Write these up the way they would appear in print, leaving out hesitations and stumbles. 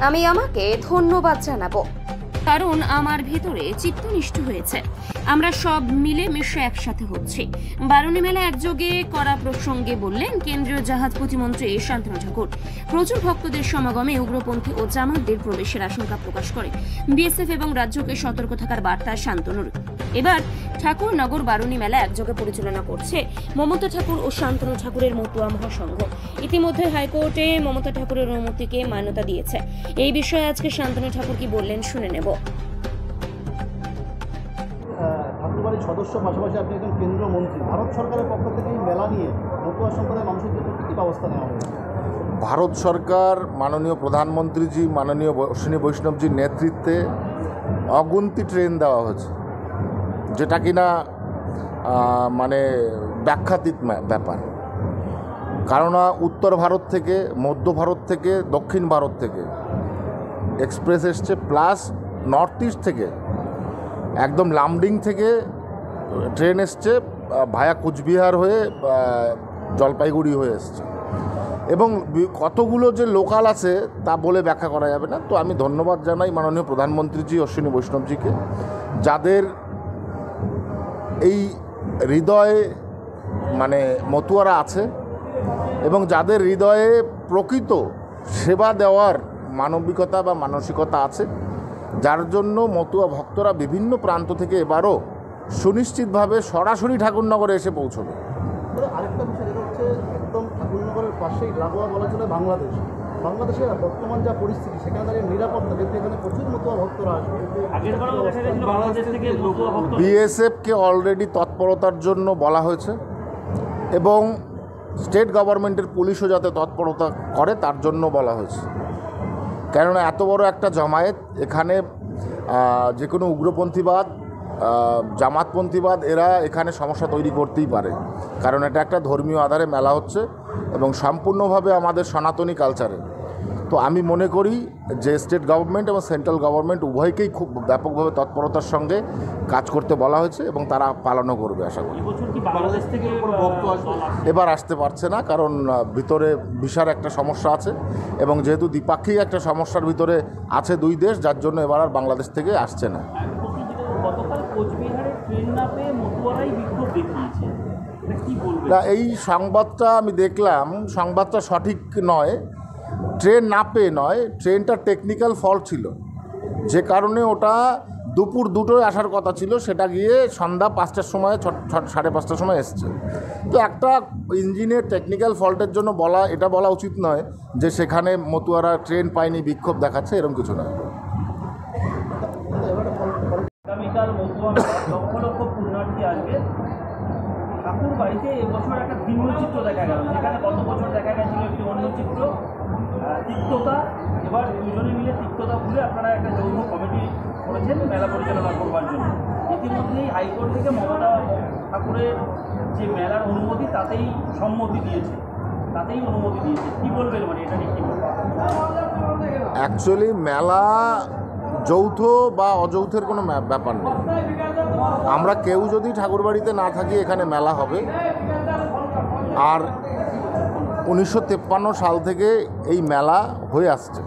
আমি আমাকে ধন্যবাদ জানাবো, কারণ আমার ভিতরে চিত্তনিষ্ঠ হয়েছে। আমরা সব মিলে মিশে একসাথে হচ্ছি। বারুণী মেলা একযোগে করা প্রসঙ্গে বললেন কেন্দ্রীয় জাহাজ প্রতিমন্ত্রী শান্তনু ঠাকুর। প্রচুর ভক্তদের সমাগমে উগ্রপন্থী ও জামাতদের প্রবেশের আশঙ্কা প্রকাশ করে বিএসএফ এবং রাজ্যকে সতর্ক থাকার বার্তা শান্তনুর। এবার ঠাকুরনগর বারুণী মেলা একযোগে পরিচালনা করছে মমতা ঠাকুর ও শান্তনু ঠাকুরের মতুয়া মহাসংঘ। ইতিমধ্যে হাইকোর্টে মমতা ঠাকুরের অনুমতিকে মান্যতা দিয়েছে। এই বিষয়ে আজকে শান্তনু ঠাকুর কি বললেন শুনে নেব। ঠাকুরবাড়ির সদস্য, পাশাপাশি আপনি একজন কেন্দ্রীয় মন্ত্রী। ভারত সরকারের পক্ষ থেকে এই মেলা নিয়ে মতুয়া সম্প্রদায়ের মানুষের জন্য কী ব্যবস্থা নেওয়া হয়েছে? ভারত সরকার মাননীয় প্রধানমন্ত্রীজি, মাননীয় অশ্বিনী বৈষ্ণবজির নেতৃত্বে অগুন্তি ট্রেন দেওয়া হয়েছে, যেটা কিনা মানে ব্যাখ্যাতীত ব্যাপার। কেননা উত্তর ভারত থেকে, মধ্য ভারত থেকে, দক্ষিণ ভারত থেকে এক্সপ্রেস এসছে, প্লাস নর্থ ইস্ট থেকে একদম লামডিং থেকে ট্রেন এসছে ভায়া কুচবিহার হয়ে জলপাইগুড়ি হয়ে এসছে, এবং কতগুলো যে লোকাল আছে তা বলে ব্যাখ্যা করা যাবে না। তো আমি ধন্যবাদ জানাই মাননীয় প্রধানমন্ত্রীজি অশ্বিনী বৈষ্ণবজিকে, যাদের এই হৃদয়ে মানে মতুয়ারা আছে এবং যাদের হৃদয়ে প্রকৃত সেবা দেওয়ার মানবিকতা বা মানসিকতা আছে, যার জন্য মতুয়া ভক্তরা বিভিন্ন প্রান্ত থেকে এবারও সুনিশ্চিতভাবে সরাসরি ঠাকুরনগরে এসে পৌঁছবে। আরেকটা বিষয় যেটা হচ্ছে, একদম ঠাকুরনগরের পাশেই লাগোয়া বলা চলে বাংলাদেশ। বাংলাদেশের বর্তমান যা পরিস্থিতি, সেখানে দাঁড়িয়ে নিরাপত্তা, যেহেতু এখানে প্রচুর মতুয়া ভক্তরা আসবে। বিএসএফকে অলরেডি তৎপরতার জন্য বলা হয়েছে এবং স্টেট গভর্নমেন্টের পুলিশও যাতে তৎপরতা করে তার জন্য বলা হয়েছে। কেননা এত বড় একটা জমায়েত, এখানে যে কোনো উগ্রপন্থীবাদ, জামাতপন্থীবাদ এরা এখানে সমস্যা তৈরি করতেই পারে, কারণ এটা একটা ধর্মীয় আধারে মেলা হচ্ছে এবং সম্পূর্ণভাবে আমাদের সনাতনী কালচারে। তো আমি মনে করি যে স্টেট গভর্নমেন্ট এবং সেন্ট্রাল গভর্নমেন্ট উভয়কেই খুব ব্যাপকভাবে তৎপরতার সঙ্গে কাজ করতে বলা হয়েছে এবং তারা পালনও করবে আশা করি। এবার আসতে পারছে না, কারণ ভিতরে ভিসার একটা সমস্যা আছে এবং যেহেতু দ্বিপাক্ষিক একটা সমস্যার ভিতরে আছে দুই দেশ, যার জন্য এবার আর বাংলাদেশ থেকে আসছে না। না, এই সংবাদটা আমি দেখলাম, সংবাদটা সঠিক নয়। ট্রেন না পেয়ে নয়, ট্রেনটা টেকনিক্যাল ফল্ট ছিল, যে কারণে ওটা দুপুর 2টোয় আসার কথা ছিল, সেটা গিয়ে সন্ধ্যা 5টার সময়, 5:30টার সময় এসছে। তো একটা ইঞ্জিনের টেকনিক্যাল ফল্টের জন্য এটা বলা উচিত নয় যে সেখানে মতুয়ারা ট্রেন পায়নি, বিক্ষোভ দেখাচ্ছে, এরকম কিছু নয়। আগামীকাল মতুয়া লক্ষ লক্ষ পুণ্যার্থী আসবে ঠাকুর বাড়িতে। এবছর একটা ভিন্ন চিত্র দেখা গেল, যেখানে গত বছর দেখা গেছিল একটি অন্য চিত্র, তিক্ততা। এবার দুজনে মিলে তিক্ততা ভুলে আপনারা একটা যৌথ কমিটি করেছেন মেলা পরিচালনা করবার জন্য। ইতিমধ্যেই হাইকোর্ট থেকে মমতা ঠাকুরের যে মেলার অনুমতি তাতেই সম্মতি দিয়েছে, কী বলবেন মানে এটা নিয়ে কী বলবেন? অ্যাকচুয়ালি মেলা যৌথ বা অযৌথের কোনো ব্যাপার নেই। আমরা কেউ যদি ঠাকুরবাড়িতে না থাকি এখানে মেলা হবে। আর 1953 সাল থেকে এই মেলা হয়ে আসছে,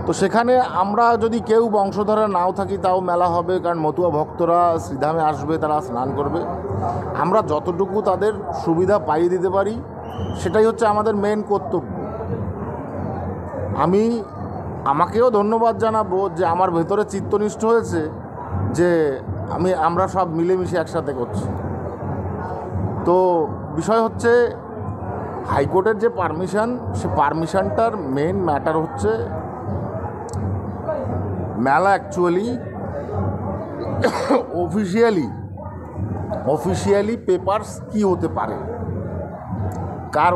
তো সেখানে আমরা যদি কেউ বংশধরা নাও থাকি তাও মেলা হবে, কারণ মতুয়া ভক্তরা শ্রীধামে আসবে, তারা স্নান করবে। আমরা যতটুকু তাদের সুবিধা পাইয়ে দিতে পারি সেটাই হচ্ছে আমাদের মেন কর্তব্য। আমাকেও ধন্যবাদ জানাবো যে আমার ভেতরে চিত্তনিষ্ঠ হয়েছে যে আমরা সব মিলেমিশে একসাথে করছি। তো বিষয় হচ্ছে হাইকোর্টের যে পারমিশন, সে পারমিশনটার মেন ম্যাটার হচ্ছে মেলা অ্যাকচুয়ালি অফিসিয়ালি পেপারস কি হতে পারে, কার